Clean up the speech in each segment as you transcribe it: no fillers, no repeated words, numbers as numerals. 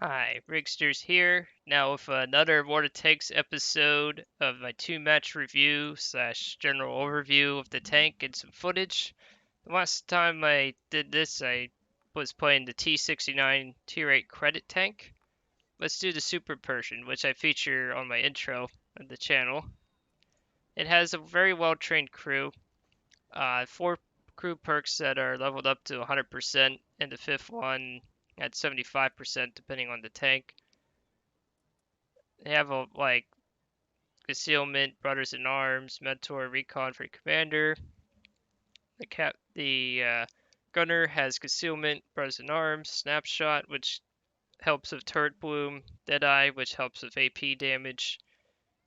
Hi, Rigsters here, now with another War of Tanks episode of my two-match review slash general overview of the tank and some footage. The last time I did this, I was playing the T69 Tier 8 credit tank. Let's do the Super Pershing, which I feature on my intro of the channel. It has a very well-trained crew, four crew perks that are leveled up to 100%, and the fifth one at 75% depending on the tank. They have concealment, brothers in arms, mentor, recon for commander. The gunner has concealment, brothers in arms, snapshot, which helps with turret bloom, deadeye, which helps with AP damage.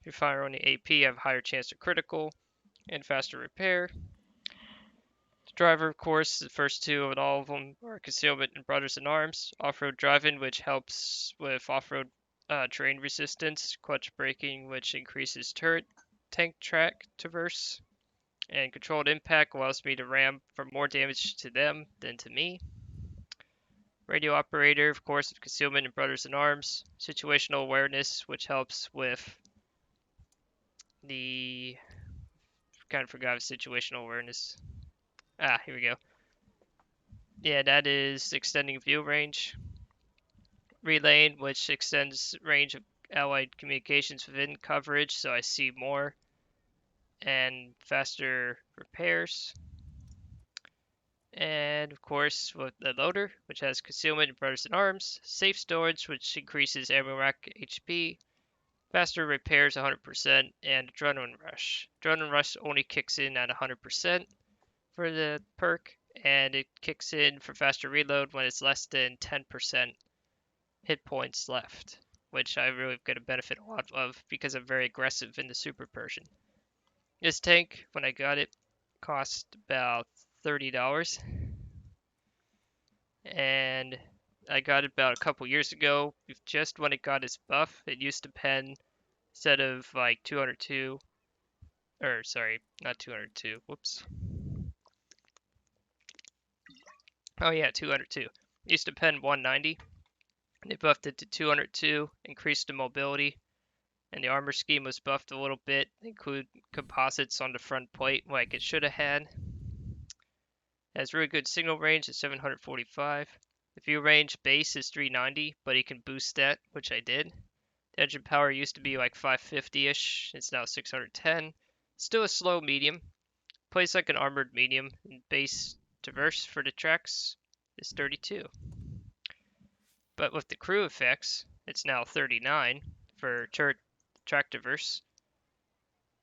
If you fire only AP, you have a higher chance of critical and faster repair. The driver, of course, the first two of all of them are concealment and brothers in arms. Off-road driving, which helps with off-road terrain resistance. Clutch braking, which increases turret tank track traverse. And controlled impact allows me to ram for more damage to them than to me. Radio operator, of course, with concealment and brothers in arms. Situational awareness, which helps with the kind of forgot situational awareness. Here we go. Yeah, that is extending view range. Relaying, which extends range of allied communications within coverage, so I see more. And faster repairs. And of course, with the loader, which has concealment and brothers in arms, safe storage, which increases ammo rack HP, faster repairs 100%, and adrenaline rush. Adrenaline rush only kicks in at 100% for the perk, and it kicks in for faster reload when it's less than 10% hit points left, which I really get a benefit a lot of because I'm very aggressive in the Super Pershing. This tank, when I got it, cost about $30, and I got it about a couple years ago. Just when it got its buff, it used to pen instead of like 202, or sorry, not 202. Whoops. Oh yeah, 202. It used to pen 190. They buffed it to 202, increased the mobility, and the armor scheme was buffed a little bit, include composites on the front plate like it should have had. It has really good signal range at 745. The view range base is 390, but you can boost that, which I did. The engine power used to be like 550-ish. It's now 610. Still a slow medium. Plays like an armored medium, and base traverse for the tracks is 32. But with the crew effects, it's now 39 for turret track traverse.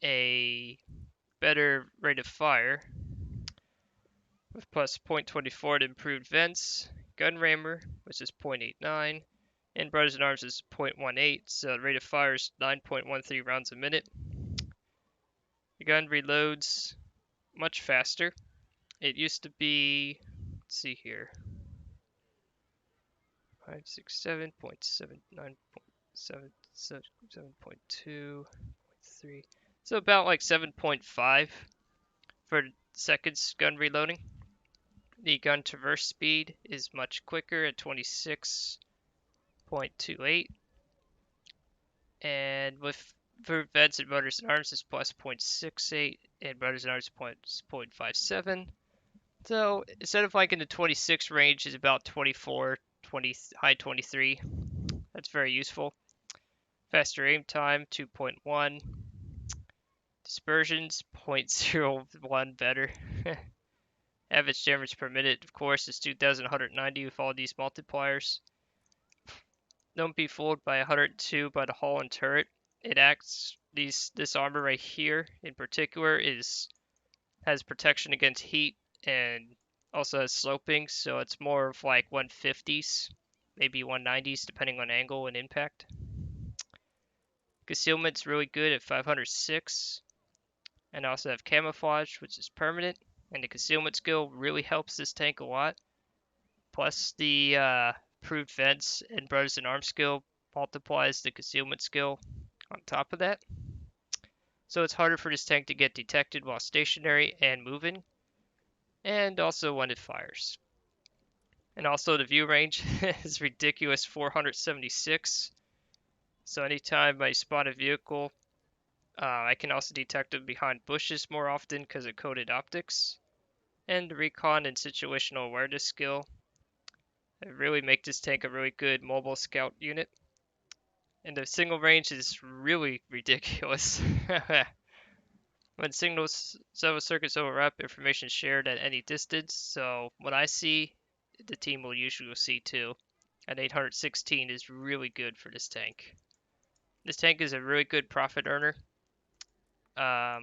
A better rate of fire with plus 0.24 to improved vents. Gun rammer, which is 0.89. And Brothers in Arms is 0.18, so the rate of fire is 9.13 rounds a minute. The gun reloads much faster. It used to be, let's see here, 567.79.7.2.3. So about like 7.5 for seconds gun reloading. The gun traverse speed is much quicker at 26.28. And with for vents and Brothers in Arms is plus 0.68 and Brothers in Arms is 0.57. So instead of like in the 26 range is about 24, 20, high 23. That's very useful. Faster aim time 2.1. Dispersions 0.01 better. Average damage per minute, of course, is 2,190 with all these multipliers. Don't be fooled by 102 by the hull and turret. It acts this armor right here in particular has protection against heat and also has sloping, so it's more of like 150s, maybe 190s depending on angle and impact. Concealment's really good at 506, and I also have camouflage, which is permanent, and the concealment skill really helps this tank a lot. Plus the improved vents and Brothers in Arms skill multiplies the concealment skill on top of that. So it's harder for this tank to get detected while stationary and moving, and also when it fires. And also the view range is ridiculous, 476. So anytime I spot a vehicle, I can also detect them behind bushes more often because of coded optics. And the recon and situational awareness skill really make this tank a really good mobile scout unit. And the single range is really ridiculous. When signals several circuits overlap, information is shared at any distance. So what I see, the team will usually see too. And 816 is really good for this tank. This tank is a really good profit earner. I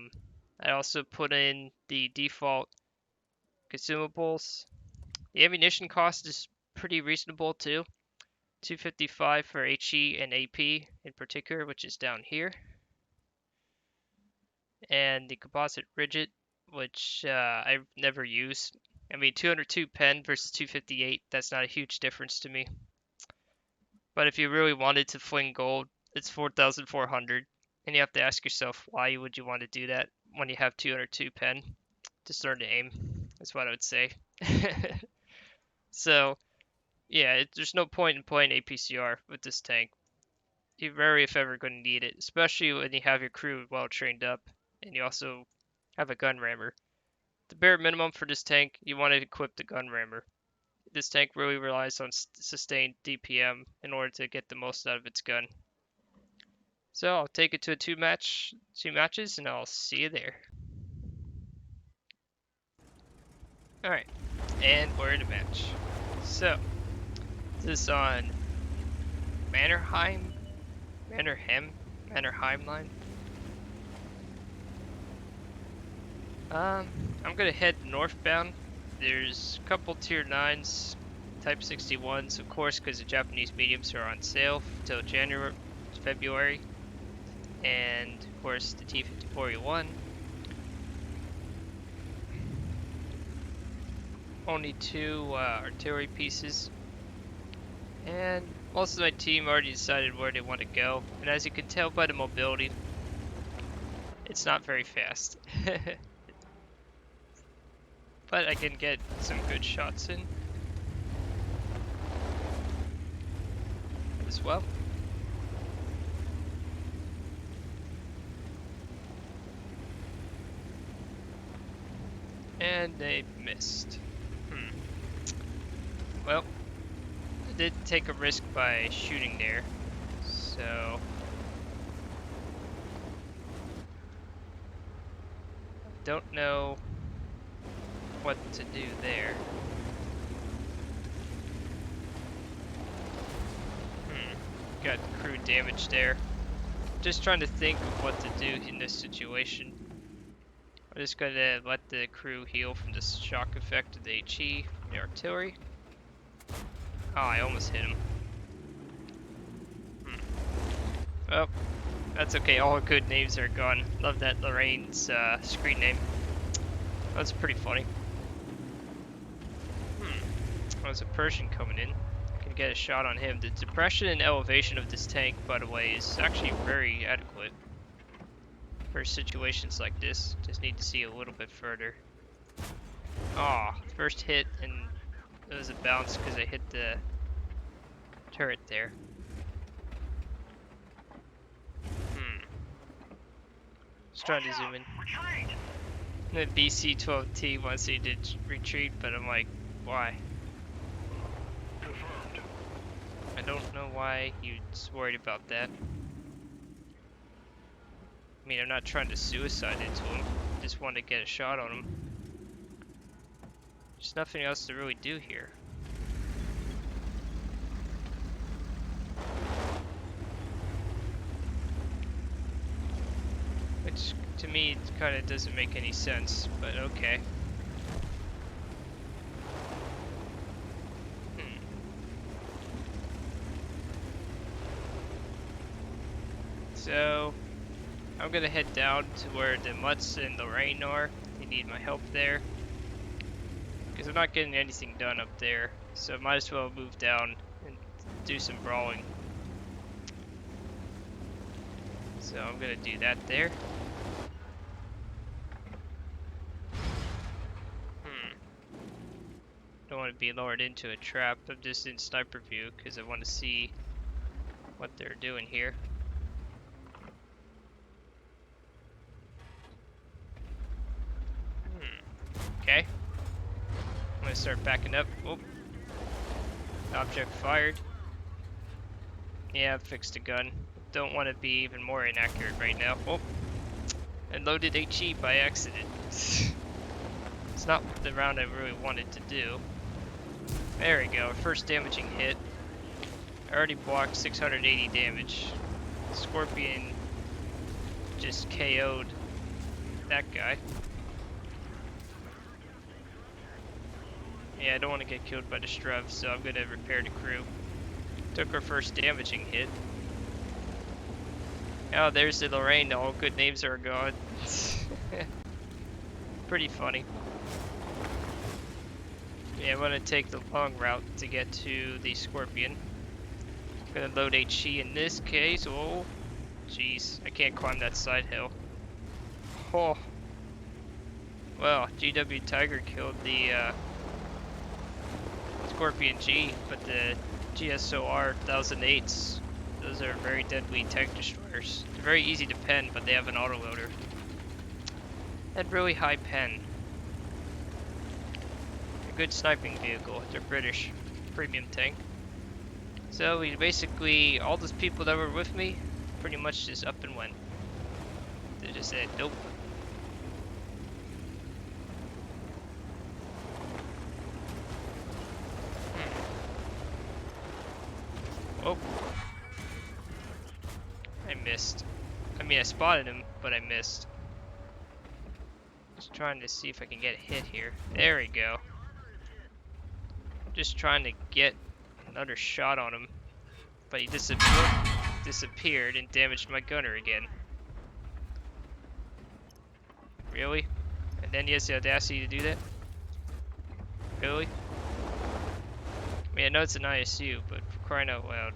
also put in the default consumables. The ammunition cost is pretty reasonable too. 255 for HE and AP in particular, which is down here. And the composite rigid, which I've never used. I mean, 202 pen versus 258, that's not a huge difference to me. But if you really wanted to fling gold, it's 4,400. And you have to ask yourself, why would you want to do that when you have 202 pen? Just learn to aim. That's what I would say. So, yeah, there's no point in playing APCR with this tank. You're very, if ever, going to need it, especially when you have your crew well trained up and you also have a gun rammer. The bare minimum for this tank, you want to equip the gun rammer. This tank really relies on sustained DPM in order to get the most out of its gun. So I'll take it to two matches, and I'll see you there. Alright, and we're in a match. So, this is on Mannerheim line. I'm gonna head northbound. There's a couple tier 9s, type 61s, of course, because the Japanese mediums are on sale till February. And of course the T-54E1. Only 2 artillery pieces. And most of my team already decided where they want to go. And as you can tell by the mobility, it's not very fast. But I can get some good shots in as well. And they missed. Well, I did take a risk by shooting there, so don't know what to do there. Got crew damage there. Just trying to think of what to do in this situation. I'm just gonna let the crew heal from the shock effect of the HE from the artillery. Oh, I almost hit him. Well, that's okay. All good names are gone. Love that Lorraine's screen name. That's pretty funny. There's a Pershing coming in. Can get a shot on him. The depression and elevation of this tank, by the way, is actually very adequate for situations like this. Just need to see a little bit further. Ah, first hit, and it was a bounce because I hit the turret there. Just trying to zoom in. The BC-12T wants me to retreat, but I'm like, why? I don't know why he's worried about that. I mean, I'm not trying to suicide into him. Just want to get a shot on him. There's nothing else to really do here. Which, to me, kind of doesn't make any sense, but okay. So, I'm gonna head down to where the Mutts and Lorraine are. They need my help there. Because I'm not getting anything done up there. So I might as well move down and do some brawling. So I'm gonna do that there. Don't want to be lured into a trap. I'm just in sniper view because I want to see what they're doing here. Okay. I'm going to start backing up. Oh. Object fired. Yeah, I've fixed a gun. Don't want to be even more inaccurate right now. Oh. And loaded HE by accident. It's not the round I really wanted to do. There we go, first damaging hit. I already blocked 680 damage. Scorpion just KO'd that guy. Yeah, I don't want to get killed by the Struv, so I'm going to repair the crew. Took our first damaging hit. Oh, there's the Lorraine. All good names are gone. Pretty funny. Yeah, I'm gonna take the long route to get to the Scorpion. I'm gonna load HE in this case. Oh, jeez, I can't climb that side hill. Oh, well, GW Tiger killed the Scorpion G, but the GSOR 1008s, those are very deadly tank destroyers. They're very easy to pen, but they have an autoloader. And really high pen. A good sniping vehicle. They're British. Premium tank. So we basically, all those people that were with me, pretty much just up and went. They just said, nope. Oh. I missed. I mean, I spotted him, but I missed. Just trying to see if I can get a hit here. There we go. Just trying to get another shot on him. But he disappeared and damaged my gunner again. Really? And then he has the audacity to do that? Really? I mean, I know it's an ISU, but for crying out loud.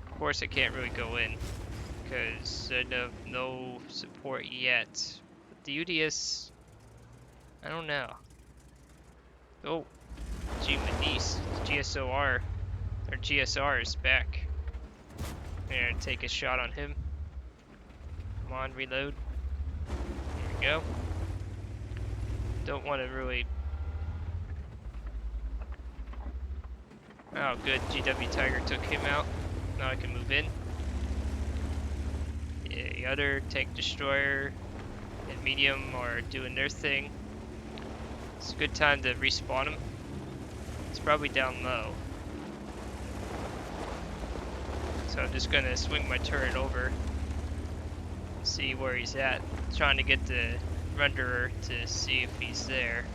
Of course I can't really go in, because I have no support yet. But the UDS, I don't know. Oh, gee, my niece, GSOR, or GSR is back. I'm gonna take a shot on him. Come on, reload. There we go. Don't want to really... Oh, good. GW Tiger took him out. Now I can move in. Yeah, the other tank destroyer and medium are doing their thing. It's a good time to respawn him. It's probably down low. So I'm just gonna swing my turret over. See where he's at. Trying to get the renderer to see if he's there.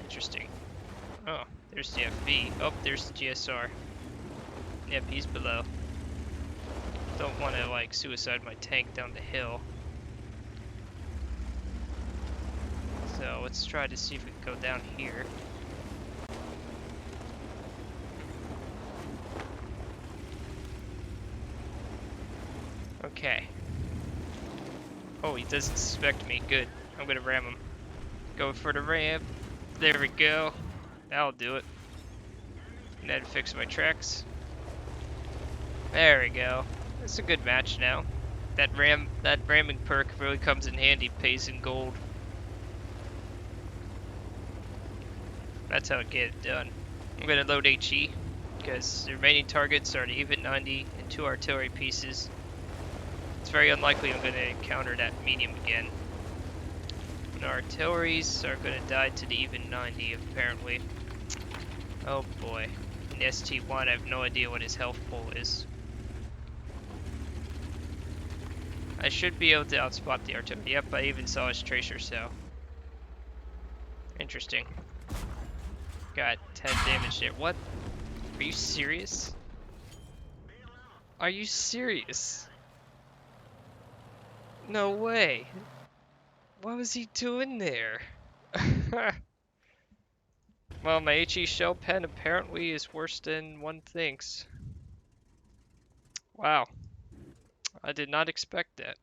Interesting. Oh, there's the FV. Oh, there's the GSR. Yep, he's below. Don't want to like suicide my tank down the hill. So let's try to see if we can go down here. Okay. Oh, he doesn't suspect me. Good. I'm gonna ram him. Go for the ram. There we go. That'll do it. And then fix my tracks. There we go. It's a good match now. That ramming perk really comes in handy. Pays in gold. That's how I get it done. I'm gonna load HE because the remaining targets are the even 90 and 2 artillery pieces. It's very unlikely I'm gonna encounter that medium again. And our artilleries are gonna die to the even 90 apparently. Oh boy. And the ST1, I have no idea what his health pool is. I should be able to outspot the artillery. Yep, I even saw his tracer cell. Interesting. Got 10 damage there. What? Are you serious? Are you serious? No way. What was he doing there? Well, my HE shell pen apparently is worse than one thinks. Wow. I did not expect that.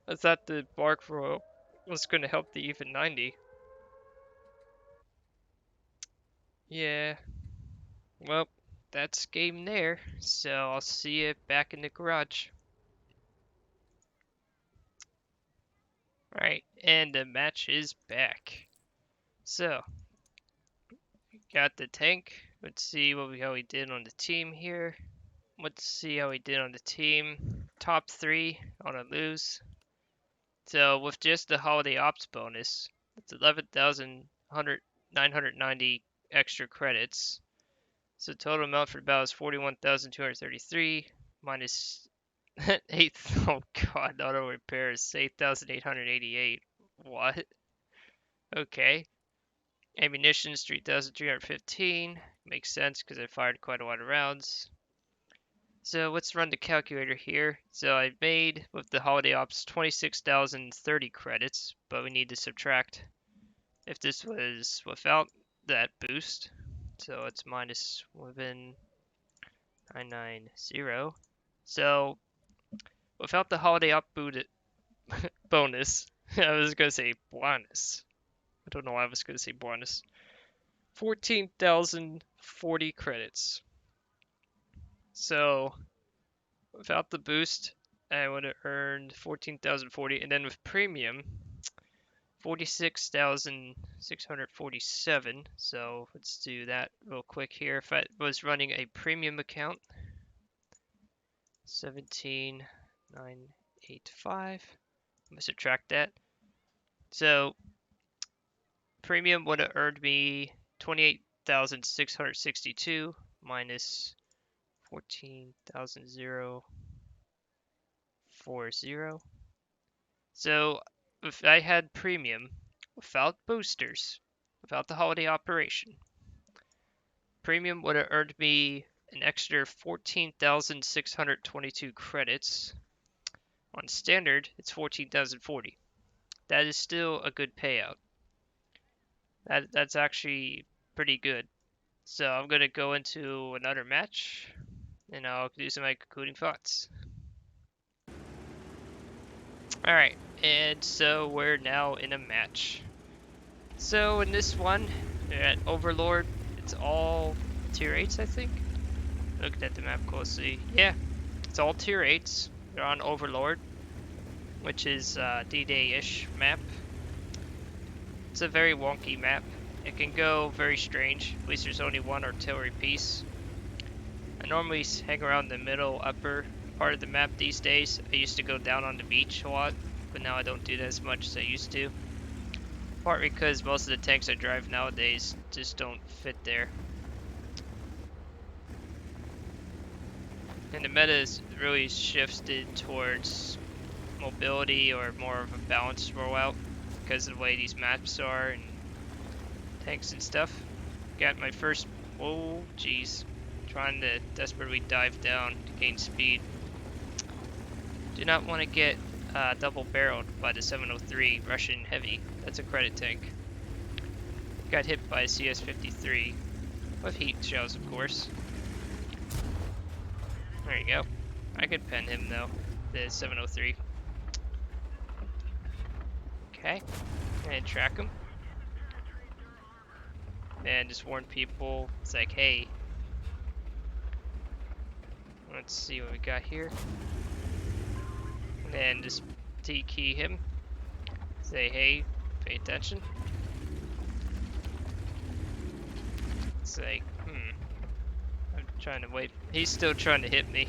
I thought the bark roll What's going to help the even 90? Yeah. Well, that's game there. So I'll see you back in the garage. Alright, and the match is back. So, got the tank. Let's see how we did on the team here. Let's see how we did on the team. Top 3 on a lose. So with just the holiday ops bonus, it's 11,990 extra credits. So total amount for the battle is 41,233 minus 8. Oh god, auto repair is 8,888. What? Okay. Ammunition's 3,315. Makes sense because I fired quite a lot of rounds. So let's run the calculator here. So I made, with the holiday ops, 26,030 credits, but we need to subtract if this was without that boost. So it's minus 1990. So without the holiday op bonus, I was going to say bonus. I don't know why I was going to say bonus. 14,040 credits. So without the boost, I would have earned 14,040, and then with premium, 46,647. So let's do that real quick here. If I was running a premium account, 17,985. I'm gonna subtract that. So premium would have earned me 28,662 minus 14,040. So if I had premium without boosters, without the holiday operation, premium would have earned me an extra 14,622 credits. On standard, it's 14,040. That is still a good payout. That's actually pretty good. So I'm gonna go into another match, and I'll do some of my concluding thoughts. Alright, and so we're now in a match. So in this one, at Overlord, it's all tier 8s, I think. Looked at the map closely. Yeah, it's all tier 8s. They're on Overlord, which is D-Day-ish map. It's a very wonky map. It can go very strange. At least there's only one artillery piece. I normally hang around the middle upper part of the map these days. I used to go down on the beach a lot, but now I don't do that as much as I used to. Partly because most of the tanks I drive nowadays just don't fit there. And the meta has really shifted towards mobility or more of a balanced rollout because of the way these maps are and tanks and stuff. Got my first, oh geez, trying to desperately dive down to gain speed. Do not want to get double barreled by the 703 Russian heavy. That's a credit tank. Got hit by a CS-53 with heat shells, of course. There you go. I could pen him though, the 703. Okay, and track him. And just warn people, it's like, hey, let's see what we got here. And just T-key him. Say, hey, pay attention. It's like, I'm trying to wait. He's still trying to hit me.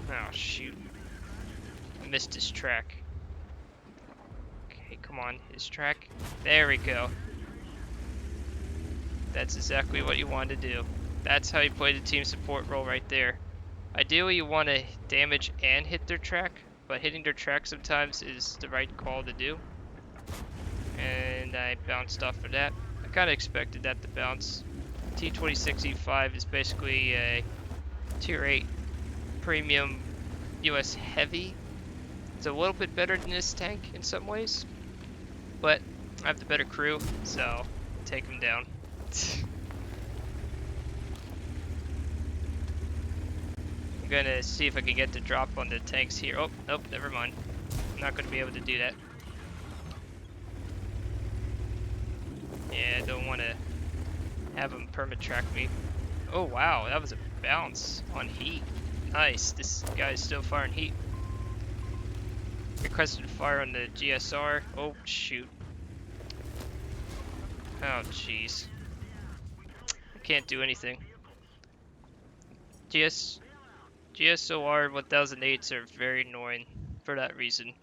Oh, shoot. I missed his track. Okay, come on, his track. There we go. That's exactly what you want to do. That's how you play the team support role right there. Ideally, you want to damage and hit their track, but hitting their track sometimes is the right call to do. And I bounced off of that. I kind of expected that to bounce. T-26E5 is basically a tier 8 premium US heavy. It's a little bit better than this tank in some ways, but I have the better crew, so take him down. I'm gonna see if I can get the drop on the tanks here. Oh, nope, never mind. I'm not gonna be able to do that. Yeah, I don't want to have them perma-track me. Oh wow, that was a bounce on heat. Nice, this guy's still firing heat. Requested fire on the GSR. Oh shoot. Oh jeez. I can't do anything. GSOR 1008s are very annoying for that reason.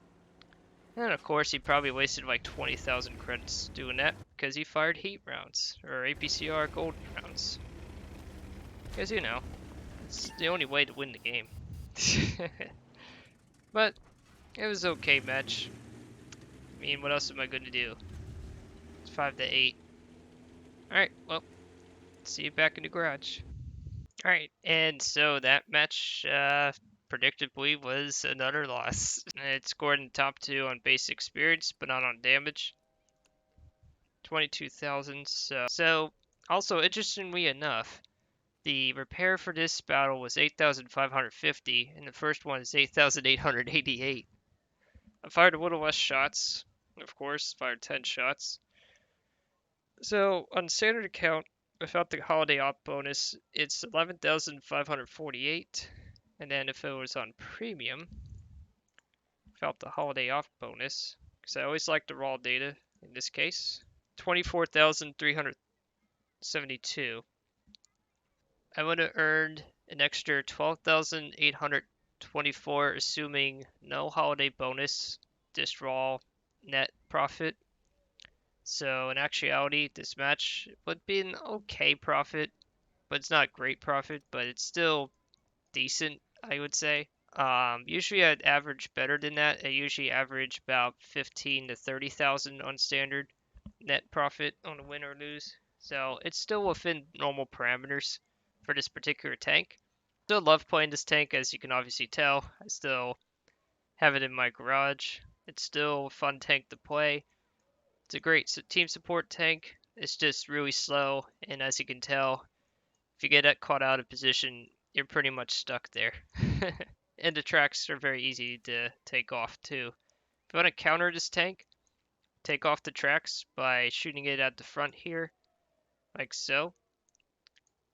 And of course he probably wasted like 20,000 credits doing that because he fired heat rounds or APCR gold rounds. Because you know, it's the only way to win the game. But it was an okay match. I mean, what else am I going to do? It's 5 to 8. Alright, well, see you back in the garage. Alright, and so that match, predictably, was another loss. It scored in the top 2 on base experience, but not on damage. 22,000. So, also, interestingly enough, the repair for this battle was 8,550, and the first one is 8,888. I fired a little less shots, of course, fired 10 shots. So on standard account, without the holiday op bonus, it's 11,548. And then if it was on premium, without the holiday off bonus, because I always like the raw data in this case, 24,372. I would have earned an extra 12,824, assuming no holiday bonus, just raw net profit. So in actuality, this match would be an okay profit, but it's not great profit, but it's still decent, I would say. Usually I'd average better than that. I usually average about 15 to 30,000 on standard net profit on a win or lose. So it's still within normal parameters for this particular tank. Still love playing this tank, as you can obviously tell. I still have it in my garage. It's still a fun tank to play. It's a great team support tank. It's just really slow, and as you can tell, if you get caught out of position, you're pretty much stuck there. And the tracks are very easy to take off too. If you want to counter this tank, take off the tracks by shooting it at the front here, like so.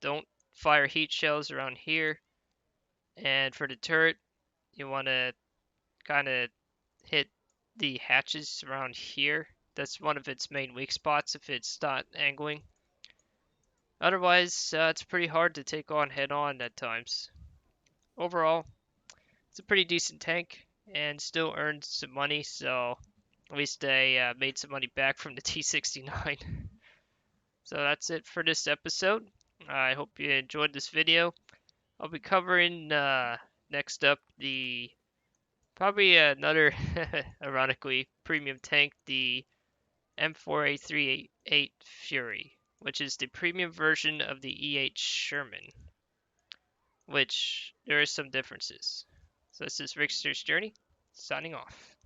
Don't fire heat shells around here. And for the turret, you want to kind of hit the hatches around here. That's one of its main weak spots if it's not angling. Otherwise, it's pretty hard to take on head on at times. Overall, it's a pretty decent tank and still earned some money, so at least I made some money back from the T69. So that's it for this episode. I hope you enjoyed this video. I'll be covering next up the probably another ironically premium tank, the M4A388 Fury, which is the premium version of the E8 Sherman, which there is some differences. So this is Rigsters Journey, signing off.